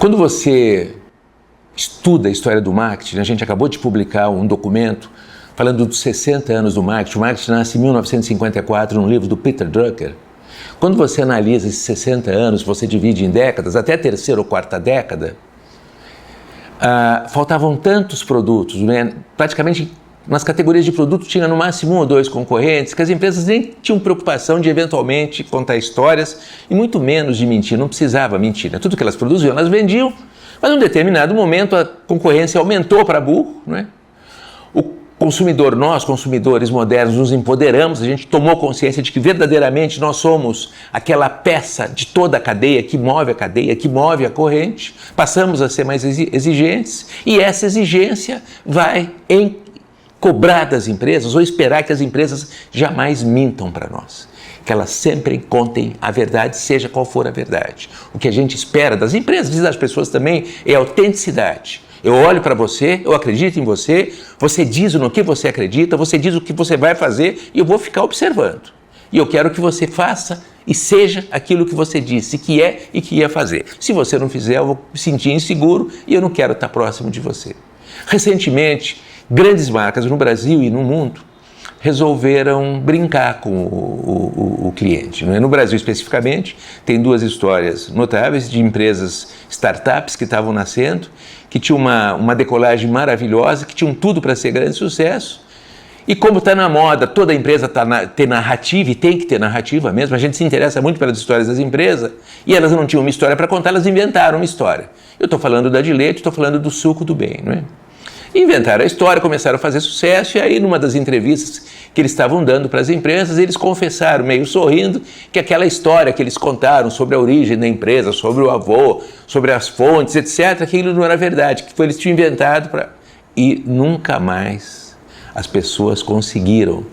Quando você estuda a história do marketing, a gente acabou de publicar um documento falando dos 60 anos do marketing. O marketing nasce em 1954 num livro do Peter Drucker. Quando você analisa esses 60 anos, você divide em décadas, até a terceira ou quarta década, faltavam tantos produtos, né? Praticamente nas categorias de produto tinha no máximo 1 ou 2 concorrentes, que as empresas nem tinham preocupação de eventualmente contar histórias e muito menos de mentir, não precisava mentir, né? Tudo que elas produziam, elas vendiam, mas em um determinado momento a concorrência aumentou para burro, né? Nós, consumidores modernos, nos empoderamos, a gente tomou consciência de que verdadeiramente nós somos aquela peça de toda a cadeia, que move a corrente, passamos a ser mais exigentes e essa exigência vai cobrar das empresas ou esperar que as empresas jamais mintam para nós, que elas sempre contem a verdade, seja qual for a verdade. O que a gente espera das empresas e das pessoas também é autenticidade. Eu olho para você, eu acredito em você, você diz no que você acredita, você diz o que você vai fazer e eu vou ficar observando. E eu quero que você faça e seja aquilo que você disse que é e que ia fazer. Se você não fizer, eu vou me sentir inseguro e eu não quero estar próximo de você. Recentemente, grandes marcas no Brasil e no mundo resolveram brincar com o cliente. No Brasil, especificamente, tem 2 histórias notáveis de empresas startups que estavam nascendo, que tinham uma decolagem maravilhosa, que tinham tudo para ser grande sucesso. E como está na moda, toda empresa ter narrativa, e tem que ter narrativa mesmo, a gente se interessa muito pelas histórias das empresas, e elas não tinham uma história para contar, elas inventaram uma história. Eu estou falando da de leite, estou falando do suco do bem, não é? Inventaram a história, começaram a fazer sucesso, e aí numa das entrevistas que eles estavam dando para as empresas, eles confessaram, meio sorrindo, que aquela história que eles contaram sobre a origem da empresa, sobre o avô, sobre as fontes, etc., aquilo não era verdade, que eles tinham inventado E nunca mais as pessoas conseguiram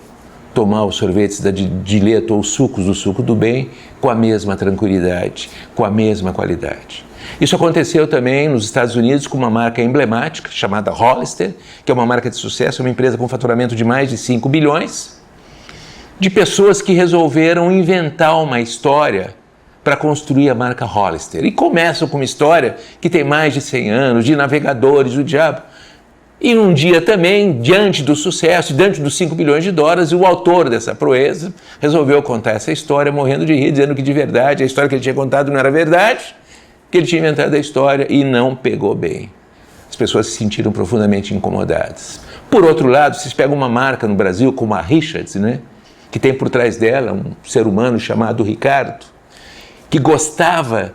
tomar os sorvetes da Dileto ou os sucos do suco do bem com a mesma tranquilidade, com a mesma qualidade. Isso aconteceu também nos Estados Unidos com uma marca emblemática chamada Hollister, que é uma marca de sucesso, uma empresa com faturamento de mais de 5 bilhões, de pessoas que resolveram inventar uma história para construir a marca Hollister. E começam com uma história que tem mais de 100 anos, de navegadores, do diabo. E um dia também, diante do sucesso, diante dos 5 bilhões de dólares, o autor dessa proeza resolveu contar essa história, morrendo de rir, dizendo que de verdade a história que ele tinha contado não era verdade, que ele tinha inventado a história e não pegou bem. As pessoas se sentiram profundamente incomodadas. Por outro lado, vocês pegam uma marca no Brasil como a Richards, né? Que tem por trás dela um ser humano chamado Ricardo, que gostava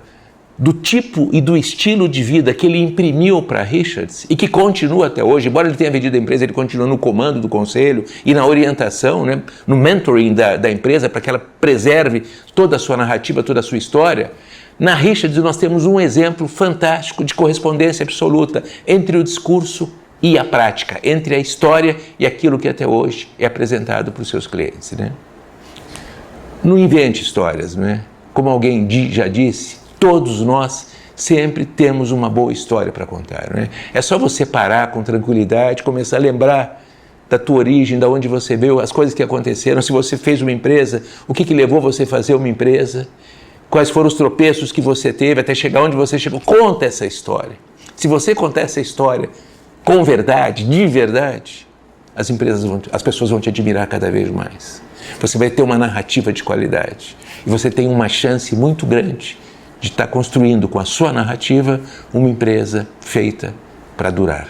do tipo e do estilo de vida que ele imprimiu para a Richards e que continua até hoje. Embora ele tenha vendido a empresa, ele continua no comando do conselho e na orientação, né? No mentoring da empresa para que ela preserve toda a sua narrativa, toda a sua história. Na Richards nós temos um exemplo fantástico de correspondência absoluta entre o discurso e a prática, entre a história e aquilo que até hoje é apresentado para os seus clientes, né? Não invente histórias, não é? Como alguém já disse, todos nós sempre temos uma boa história para contar, não é? É só você parar com tranquilidade, começar a lembrar da tua origem, da onde você veio, as coisas que aconteceram, se você fez uma empresa, o que levou você a fazer uma empresa, quais foram os tropeços que você teve até chegar onde você chegou. Conta essa história. Se você contar essa história com verdade, de verdade, as pessoas vão te admirar cada vez mais. Você vai ter uma narrativa de qualidade. E você tem uma chance muito grande de estar construindo com a sua narrativa uma empresa feita para durar.